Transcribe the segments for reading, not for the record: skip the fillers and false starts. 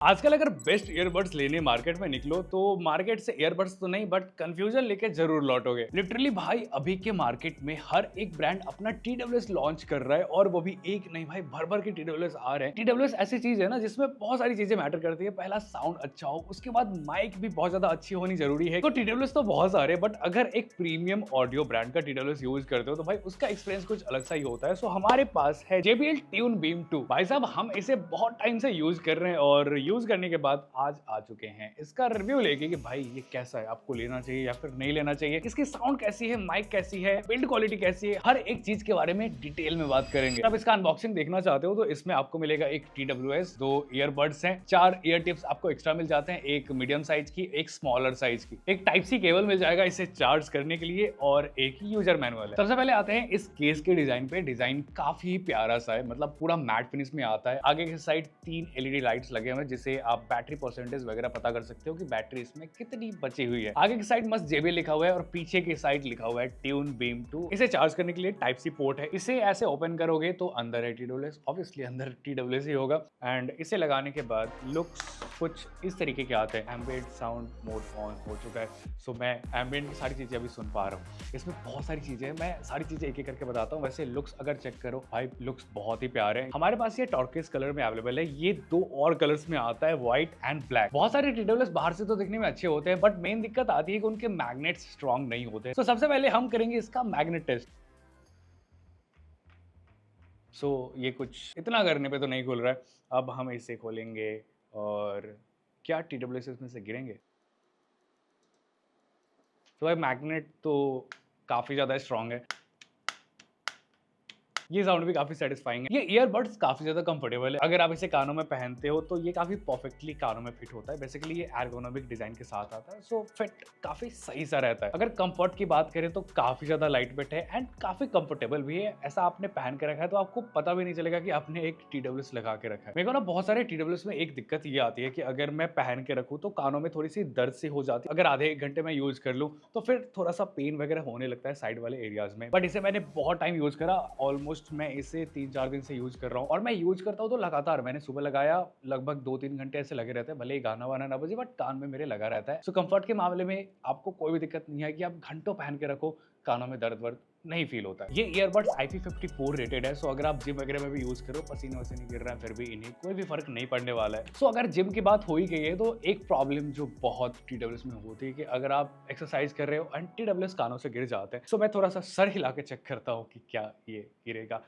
आजकल अगर best earbuds लेने मार्केट में निकलो तो मार्केट से ईयरबड्स तो नहीं बट कंफ्यूजन लेके जरूर लौटोगे। लिटरली भाई अभी के मार्केट में हर एक ब्रांड अपना TWS लॉन्च कर रहा है और वो भी एक नहीं भाई भर भर के TWS आ रहे हैं। TWS ऐसी चीज है ना जिसमें बहुत सारी चीजें मैटर करती है। पहला साउंड अच्छा हो, उसके बाद माइक भी बहुत ज्यादा अच्छी होनी जरूरी है। तो TWS तो बहुत सारे बट अगर एक प्रीमियम ऑडियो ब्रांड का TWS यूज करते हो तो भाई उसका एक्सपीरियंस कुछ अलग सा ही होता है। सो हमारे पास है JBL ट्यून बीम 2। भाई साहब हम इसे बहुत टाइम से यूज कर रहे हैं और यूज करने के बाद आज आ चुके हैं इसका रिव्यू लेके कि भाई ये कैसा है, आपको लेना चाहिए या फिर नहीं लेना चाहिए, इसकी साउंड कैसी है, माइक कैसी है, बिल्ड क्वालिटी कैसी है, हर एक चीज के बारे में डिटेल में बात करेंगे। अब इसका अनबॉक्सिंग देखना चाहते हो तो इसमें आपको मिलेगा एक TWS, 2 ईयरबड्स हैं, 4 ईयर टिप्स आपको एक्स्ट्रा मिल जाते हैं, एक मीडियम साइज की, एक स्मॉलर साइज की, एक टाइप सी केबल मिल जाएगा इसे चार्ज करने के लिए और एक यूजर मैनुअल है। सबसे पहले आते हैं इस केस के डिजाइन पे। डिजाइन काफी प्यारा सा है, मतलब पूरा मैट फिनिश में आता है। आगे की साइड 3 LED लाइट्स लगे हुए हैं जिससे आप बैटरी परसेंटेज वगैरह पता कर सकते हो कि बैटरी इसमें कितनी बची हुई है। आगे की साइड मस्त JBL लिखा हुआ है और पीछे की साइड लिखा हुआ है ट्यून बीम 2। इसे चार्ज करने के लिए टाइप सी पोर्ट है। इसे ऐसे ओपन करोगे तो अंदर है TWS, ऑब्वियसली अंदर TWS ही होगा। एंड इसे लगाने के बाद लुक्स कुछ इस तरीके के आते हैं। एम्बिएंट साउंड मोड ऑन हो चुका है, सो मैं एम्बिएंट की सारी चीजें अभी सुन पा रहा हूँ। इसमें बहुत सारी चीजें हैं, मैं सारी चीजें एक एक करके बताता हूँ। वैसे लुक्स अगर चेक करो भाई, लुक्स बहुत ही प्यारे हैं। हमारे पास ये टॉर्किस कलर में अवेलेबल है, ये 2 और कलर्स में आता है, व्हाइट एंड ब्लैक। बहुत सारे TWS बाहर से तो दिखने में अच्छे होते हैं बट मेन दिक्कत आती है कि उनके मैग्नेट्स स्ट्रॉन्ग नहीं होते। तो सबसे पहले हम करेंगे इसका मैग्नेट टेस्ट। ये कुछ इतना करने पे तो नहीं खुल रहा है। अब हम इसे खोलेंगे और क्या TWS इसमें से गिरेंगे। तो भाई मैग्नेट तो काफी ज्यादा स्ट्रॉन्ग है, ये साउंड भी काफी सेटिस्फाइंग है। ये ईयरबड्स काफी ज्यादा कंफर्टेबल है। अगर आप इसे कानों में पहनते हो तो ये काफी परफेक्टली कानों में फिट होता है। बेसिकली ये एर्गोनॉमिक डिजाइन के साथ आता है, सो फिट काफी सही सा रहता है। अगर कंफर्ट की बात करें तो काफी ज्यादा लाइट वेट है एंड काफी कंफर्टेबल भी है। ऐसा आपने पहन के रखा है तो आपको पता भी नहीं चलेगा कि आपने एक TWS लगा के रखा है। मेरे को ना बहुत सारे TWS में एक दिक्कत ये आती है कि अगर मैं पहन के रखूँ तो कानों में थोड़ी सी दर्द सी हो जाती है। अगर आधे 1 घंटे में यूज कर लूँ तो फिर थोड़ा सा पेन वगैरह होने लगता है साइड वाले एरियाज में। बट इसे मैंने बहुत टाइम यूज करा, ऑलमोस्ट मैं इसे 3-4 दिन से यूज कर रहा हूँ और मैं यूज करता हूँ तो लगातार। मैंने सुबह लगाया, लगभग 2-3 घंटे ऐसे लगे रहते हैं, भले ही गाना वाना ना बजे बट कान में मेरे लगा रहता है। सो कंफर्ट के मामले में आपको कोई भी दिक्कत नहीं है कि आप घंटों पहन के रखो, कानों में दर्द वर्द नहीं फील होता है। ये ईयरबड्स IP54 रेटेड है, सो अगर आप जिम वगैरह में भी यूज करो, पसीने वसीने गिर रहा है फिर भी इन्हें कोई भी फर्क नहीं पड़ने वाला है। सो अगर जिम की बात हो ही गई है तो एक प्रॉब्लम जो बहुत TWS में होती है कि अगर आप एक्सरसाइज कर रहे हो एंड TWS कानों से गिर जाते हैं। सो मैं थोड़ा सा सर हिला के चेक करता हूँ कि क्या ये गिरेगा।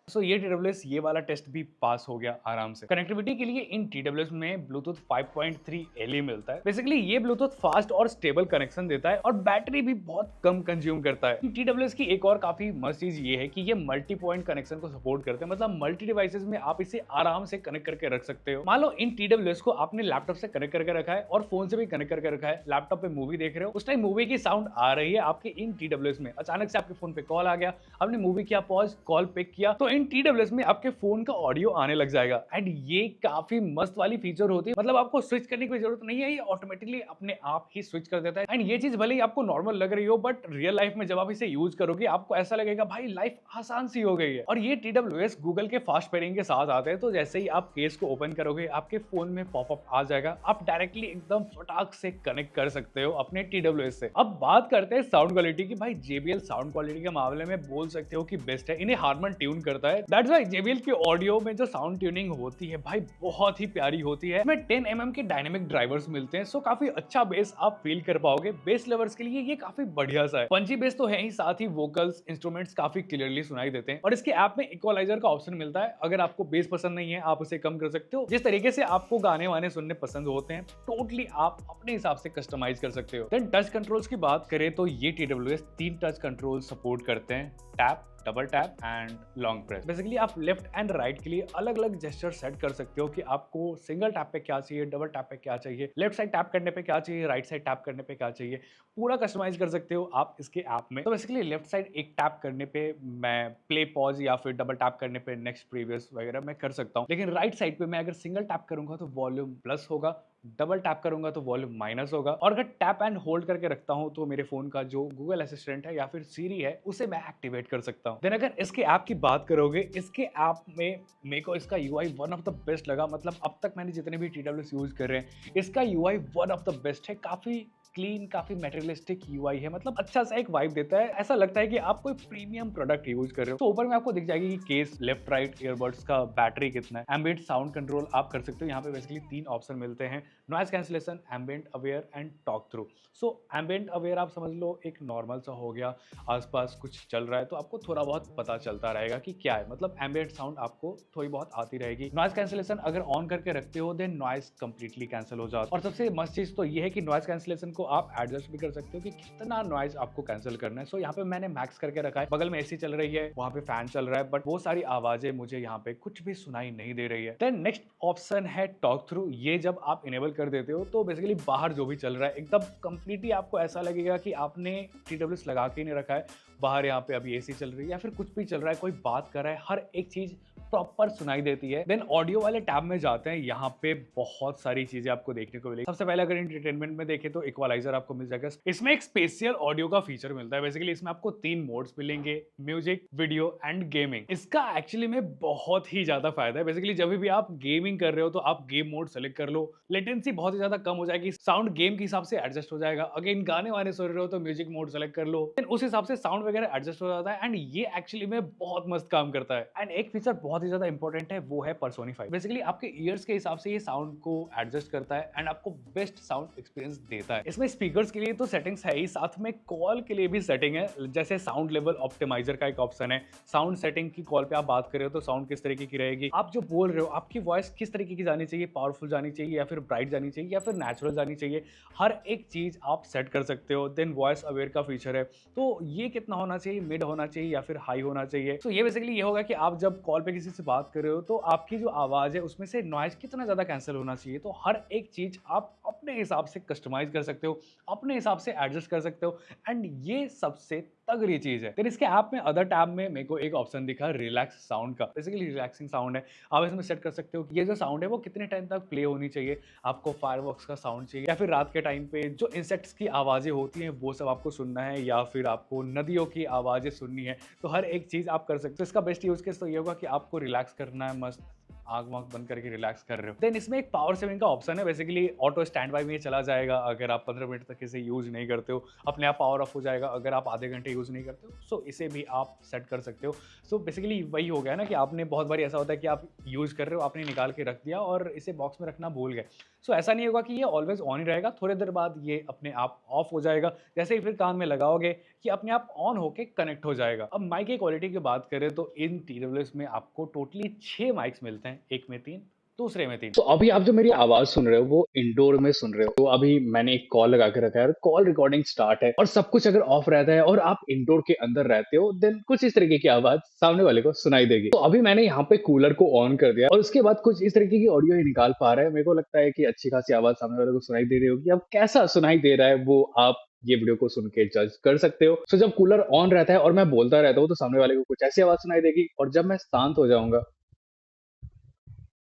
ये TWS ये वाला टेस्ट भी पास हो गया आराम से। कनेक्टिविटी के लिए इन TWS में ब्लूटूथ 5.3 LE मिलता है। बेसिकली ये ब्लूटूथ फास्ट और स्टेबल कनेक्शन देता है और बैटरी भी बहुत कम कंज्यूम करता है। इन TWS की एक और काफी मस्त चीज ये है कि ये मल्टी पॉइंट कनेक्शन को सपोर्ट करते हैं, मतलब मल्टी डिवाइसेस में आप इसे आराम से कनेक्ट करके रख सकते हो। मान लो इन TWS को आपने लैपटॉप से कनेक्ट करके रखा है और फोन से भी कनेक्ट करके रखा है, लैपटॉप पे मूवी देख रहे हो, उस टाइम मूवी की साउंड आ रही है आपके इन TWS में, अचानक से आपके फोन पे कॉल आ गया, आपने मूवी किया पॉज, कॉल पिक किया, तो इन TWS में आपके फोन का ऑडियो आने लग जाएगा। एंड ये काफी मस्त वाली फीचर होती है, मतलब आपको स्विच करने की जरूरत नहीं है, ये ऑटोमेटिकली अपने आप ही स्विच कर देता है। एंड ये चीज भले ही आपको नॉर्मल लग रही हो बट रियल लाइफ में जब आप इसे यूज करोगे आपको ऐसा लगेगा भाई लाइफ आसान सी हो गई है। और ये TWS गूगल के फास्ट पेयरिंग के साथ आते हैं, तो जैसे ही आप केस को ओपन करोगे आपके फोन में पॉपअप आ जाएगा, आप डायरेक्टली एकदम फटाक से कनेक्ट कर सकते हो अपने TWS से। अब बात करते हैं साउंड क्वालिटी की। भाई JBL साउंड क्वालिटी के मामले में बोल सकते हो कि बेस्ट है, इन्हें हारमन ट्यून करता है। दैट्स व्हाई JBL की ऑडियो में जो साउंड ट्यूनिंग होती है भाई बहुत ही प्यारी होती है। इसमें 10 mm के डायनेमिक ड्राइवर्स मिलते हैं, सो काफी अच्छा बेस आप फील कर पाओगे। बेस लवर्स के लिए ये काफी बढ़िया सा है। पंची बेस तो है ही, साथ ही वोकल्स इंस्ट्रूमेंट्स काफी क्लियरली सुनाई देते हैं और इसके ऐप में इक्वलाइजर का ऑप्शन मिलता है। अगर आपको बेस पसंद नहीं है आप उसे कम कर सकते हो, जिस तरीके से आपको गाने वाने सुनने पसंद होते हैं टोटली आप अपने हिसाब से कस्टमाइज कर सकते हो। देन टच कंट्रोल्स की बात करें तो ये TWS 3 टच कंट्रोल सपोर्ट करते हैं, tap, double tap and long press. Basically आप लेफ्ट एंड राइट के लिए अलग अलग जेस्चर सेट कर सकते हो कि आपको सिंगल टैप पे क्या चाहिए, डबल टैप पे क्या चाहिए, लेफ्ट साइड टैप करने पे क्या चाहिए, राइट साइड टैप करने पे क्या चाहिए, पूरा कस्टमाइज कर सकते हो आप इसके ऐप में। तो बेसिकली लेफ्ट साइड एक टैप करने पे मैं प्ले पॉज या फिर डबल टैप करने पे नेक्स्ट प्रीवियस वगैरह मैं कर सकता हूँ, लेकिन राइट साइड पे मैं अगर सिंगल टैप करूंगा तो वॉल्यूम प्लस होगा, डबल टैप करूंगा तो वॉल्यूम माइनस होगा, और अगर टैप एंड होल्ड करके रखता हूं तो मेरे फोन का जो गूगल असिस्टेंट है या फिर सीरी है उसे मैं एक्टिवेट कर सकता हूं। देन अगर इसके ऐप की बात करोगे, इसके ऐप में मेरे को इसका UI one of the best लगा। मतलब अब तक मैंने जितने भी TWS यूज कर रहे हैं, इसका UI one of the best है। काफी क्लीन, काफी मेटेरियलिस्टिक यूआई है, मतलब अच्छा सा एक वाइब देता है। ऐसा लगता है कि आप कोई प्रीमियम प्रोडक्ट यूज कर रहे हो। तो ऊपर में आपको दिख जाएगी कि केस, लेफ्ट राइट, ईयरबड्स का बैटरी कितना है, एम्बिएंट साउंड कंट्रोल आप कर सकते हो। यहाँ पे बेसिकली 3 ऑप्शन मिलते हैं, noise cancellation, ambient aware and talk through. So ambient aware आप समझ लो एक नॉर्मल सा हो गया, आसपास कुछ चल रहा है तो आपको थोड़ा बहुत पता चलता रहेगा कि क्या है, मतलब एम्बिएंट साउंड आपको थोड़ी बहुत आती रहेगी। नॉइज कैंसिलेशन अगर ऑन करके रखते हो देन नॉइज कंप्लीटली कैंसिल हो जाता है। और सबसे मस्त चीज तो ये है कि नॉइज कैंसिलेशन को आप एडजस्ट भी कर सकते हो कि कितना नॉइज आपको कैंसिल करना है। सो यहाँ पे मैंने मैक्स करके रखा है। बगल में एसी चल रही है, वहां पे फैन चल रहा है, बट वो सारी आवाजें मुझे यहाँ पे कुछ भी सुनाई नहीं दे रही है। देन नेक्स्ट ऑप्शन है टॉक थ्रू। ये जब आप इनेबल कर देते हो तो बेसिकली बाहर जो भी चल रहा है एकदम कंप्लीटली आपको ऐसा लगेगा कि आपने TWS लगा के नहीं रखा है। बाहर यहाँ पे अभी एसी चल रही है या फिर कुछ भी चल रहा है, कोई बात कर रहा है, हर एक चीज प्रॉपर सुनाई देती है। देन ऑडियो वाले टैब में जाते हैं, यहाँ पे बहुत सारी चीजें आपको देखने को मिलेगी। सबसे पहले अगर एंटरटेनमेंट में देखें तो इक्वलाइजर आपको मिल जाएगा। इसमें एक स्पेशियल ऑडियो का फीचर मिलता है। बेसिकली इसमें आपको 3 मोड्स मिलेंगे, म्यूजिक, वीडियो एंड गेमिंग। इसका एक्चुअली में बहुत ही ज्यादा फायदा है। बेसिकली जब भी आप गेमिंग कर रहे हो तो आप गेम मोड सेलेक्ट कर लो, लेटेंसी बहुत ही ज्यादा कम हो जाएगी, साउंड गेम के हिसाब से एडजस्ट हो जाएगा। अगेन गाने वाने सुन रहे हो तो म्यूजिक मोड सेलेक्ट कर लो, उस हिसाब से साउंड वगैरह एडजस्ट हो जाता है। एंड ये एक्चुअली में बहुत मस्त काम करता है। एंड एक फीचर बहुत ही ज्यादा इंपॉर्टेंट है, वो है पर्सोनिफाई। बेसिकली आपके ईयर्स के हिसाब से ये साउंड को एडजस्ट करता है एंड आपको बेस्ट साउंड एक्सपीरियंस देता है। इसमें स्पीकर्स के लिए तो सेटिंग्स है ही, साथ में कॉल के लिए भी सेटिंग है। जैसे साउंड लेवल ऑप्टिमाइजर का एक ऑप्शन है, साउंड सेटिंग की कॉल पे आप बात कर रहे हो तो साउंड किस तरीके की रहेगी, आप जो बोल रहे हो आपकी वॉइस किस तरीके की जानी चाहिए, पावरफुल जानी चाहिए या फिर ब्राइट जानी चाहिए या फिर नेचुरल जानी चाहिए, हर एक चीज आप सेट कर सकते हो। देन वॉइस अवेयर का फीचर है, तो ये कितना होना चाहिए, मिड होना चाहिए या फिर हाई होना चाहिए। तो ये बेसिकली ये होगा कि आप जब कॉल पे किसी से बात कर रहे हो तो आपकी जो आवाज है उसमें से नॉइज कितना ज्यादा कैंसिल होना चाहिए। तो हर एक चीज आप अपने हिसाब से कस्टमाइज कर सकते हो, अपने हिसाब से एडजस्ट कर सकते हो। एंड ये सबसे तगड़ी चीज है। फिर इसके ऐप में अदर टैब में मेरे को एक ऑप्शन दिखा रिलैक्स साउंड का। बेसिकली रिलैक्सिंग साउंड है, आप इसमें सेट कर सकते हो कि ये जो साउंड है वो कितने टाइम तक प्ले होनी चाहिए। आपको फायरवर्क्स का साउंड चाहिए या फिर रात के टाइम पे जो इंसेक्ट्स की आवाजें होती हैं वो सब आपको सुनना है, या फिर आपको नदियों की आवाजें सुननी है, तो हर एक चीज आप कर सकते हो। इसका बेस्ट यूज केस तो ये होगा कि आपको रिलैक्स करना है, मस्त आग वाग बंद करके रिलैक्स कर रहे हो। देन इसमें एक पावर सेविंग का ऑप्शन है। बेसिकली ऑटो स्टैंड बाय में चला जाएगा अगर आप 15 मिनट तक इसे यूज नहीं करते हो, अपने आप पावर ऑफ हो जाएगा अगर आप आधे घंटे यूज नहीं करते हो। सो इसे भी आप सेट कर सकते हो। सो बेसिकली वही हो गया ना कि आपने बहुत बार ऐसा होता है कि आप यूज कर रहे हो, आपने निकाल के रख दिया और इसे बॉक्स में रखना भूल गए। सो ऐसा नहीं होगा कि ये ऑलवेज ऑन ही रहेगा, थोड़ी देर बाद ये अपने आप ऑफ हो जाएगा। जैसे ही फिर कान में लगाओगे कि अपने आप ऑन होके कनेक्ट हो जाएगा। अब माइक की क्वालिटी की बात करें तो इन TWS में आपको टोटली 6 माइक्स मिलते हैं, एक में 3, दूसरे में 3। तो अभी आप जो मेरी आवाज सुन रहे हो वो इंडोर में सुन रहे हो। तो अभी मैंने एक कॉल लगा के रखा है, कॉल रिकॉर्डिंग स्टार्ट है और सब कुछ अगर ऑफ रहता है और आप इंडोर के अंदर रहते हो देन कुछ इस तरीके की आवाज सामने वाले को सुनाई देगी। तो अभी मैंने यहाँ पे कूलर को ऑन कर दिया और उसके बाद कुछ इस तरीके की ऑडियो ही निकाल पा रहा है। मेरे को लगता है कि अच्छी खासी आवाज सामने वाले को सुनाई दे रही होगी। अब कैसा सुनाई दे रहा है वो आप ये वीडियो को सुन के जज कर सकते हो। तो जब कूलर ऑन रहता है और मैं बोलता रहता हूँ तो सामने वाले को कुछ ऐसी आवाज सुनाई देगी, और जब मैं शांत हो जाऊंगा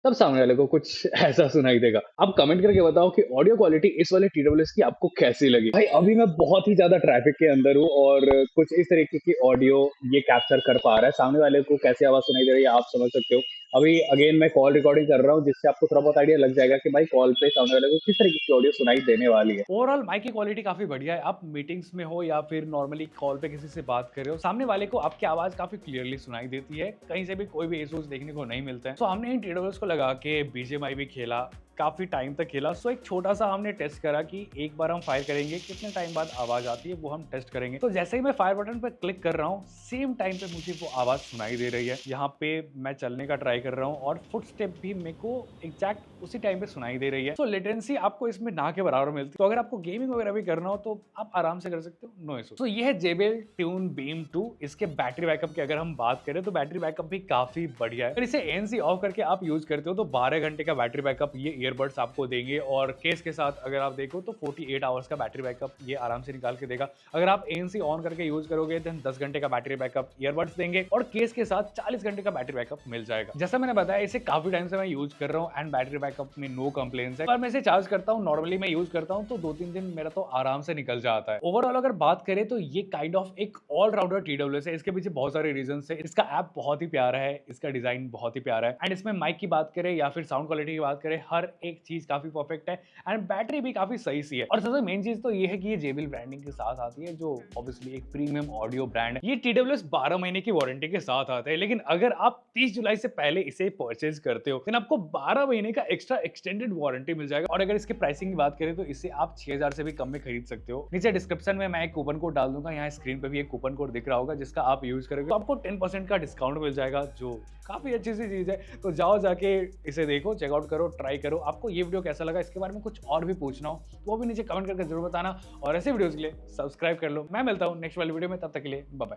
तब सामने वाले को कुछ ऐसा सुनाई देगा। आप कमेंट करके बताओ कि ऑडियो क्वालिटी इस वाले TWS की आपको कैसी लगी। भाई अभी मैं बहुत ही ज्यादा ट्रैफिक के अंदर हूँ और कुछ इस तरीके की ऑडियो ये कैप्चर कर पा रहा है। सामने वाले को कैसे आवाज सुनाई दे रही है आप समझ सकते हो। अभी अगेन मैं कॉल रिकॉर्डिंग कर रहा हूँ जिससे आपको थोड़ा बहुत आइडिया लग जाएगा कि भाई कॉल पे सामने वाले को किस तरीके की ऑडियो सुनाई देने वाली है। ओवरऑल माइक की क्वालिटी काफी बढ़िया है। आप मीटिंग्स में हो या फिर नॉर्मली कॉल पे किसी से बात कर रहे हो, सामने वाले को आपकी आवाज काफी क्लियरली सुनाई देती है, कहीं से भी कोई भी इश्यूज देखने को नहीं मिलता है। तो हमने इन TWS को लगा के BGMI भी खेला, काफी टाइम तक खेला। सो एक छोटा सा हमने टेस्ट करा कि एक बार हम फायर करेंगे कितने टाइम बाद आवाज आती है वो हम टेस्ट करेंगे। तो जैसे ही मैं फायर बटन पर क्लिक कर रहा हूँ सेम टाइम पे मुझे वो आवाज सुनाई दे रही है। यहाँ पे मैं चलने का ट्राई कर रहा हूँ और फुट स्टेप भी मेरे को एग्जैक्ट उसी टाइम पे सुनाई दे रही है। तो लेटेंसी आपको इसमें ना के बराबर मिलती है। तो अगर आपको गेमिंग वगैरह भी करना हो तो आप आराम से कर सकते हो, नो इशू। तो ये है JBL Tune Beam 2। इसके बैटरी बैकअप की अगर हम बात करें तो बैटरी बैकअप भी काफी बढ़िया है। अगर इसे ANC ऑफ करके आप यूज करते हो तो 12 घंटे का बैटरी बैकअप ये ईयरबड्स आपको देंगे और केस के साथ अगर आप देखो तो 48 आवर्स का बैटरी बैकअप ये आराम से निकाल के देगा। अगर आप ANC ऑन करके यूज करोगे तो 10 घंटे का बैटरी बैकअप ईयरबड्स देंगे और केस के साथ 40 घंटे का बैटरी बैकअप मिल जाएगा। जैसा मैंने बताया इसे काफी टाइम से मैं यूज कर रहा हूँ एंड बैटरी बैकअप में नो कंप्लेंट्स है। पर मैं इसे चार्ज करता हूँ, नॉर्मली मैं यूज करता हूँ तो 2-3 दिन मेरा तो आराम से निकल जाता है। ओवरऑल अगर बात करें तो ये काइंड ऑफ एक ऑलराउंडर TWS है। इसके पीछे बहुत सारे रीजन है। इसका ऐप बहुत ही प्यारा है, इसका डिजाइन बहुत ही प्यारा है एंड इसमें माइक की बात करें या फिर साउंड क्वालिटी की बात करें, हर एक चीज काफी परफेक्ट है एंड बैटरी भी काफी सही सी है। और सबसे मेन चीज तो ये है कि ये JBL ब्रांडिंग के साथ आती है, जो ऑब्वियसली एक प्रीमियम ऑडियो ब्रांड है। ये TWS 12 महीने की वारंटी के साथ आता है, लेकिन अगर आप 30 जुलाई से पहले इसे परचेज करते हो तो आपको 12 महीने का एक्स्ट्रा एक्सटेंडेड वारंटी मिल जाएगा। और अगर इसके प्राइसिंग की बात करें तो इसे आप 6000 से भी कम में खरीद सकते हो। नीचे डिस्क्रिप्शन में मैं एक कूपन कोड डाल दूंगा, यहाँ स्क्रीन पे भी एक कूपन कोड दिख रहा होगा, जिसका आप यूज करोगे तो आपको 10% का डिस्काउंट मिल जाएगा, जो काफी अच्छी सी चीज है। तो जाओ जाके इसे देखो, चेकआउट करो, ट्राई करो। आपको ये वीडियो कैसा लगा, इसके बारे में कुछ और भी पूछना हो तो वो भी नीचे कमेंट करके जरूर बताना और ऐसे वीडियोस के लिए सब्सक्राइब कर लो। मैं मिलता हूँ नेक्स्ट वाली वीडियो में, तब तक के लिए बाय बाय।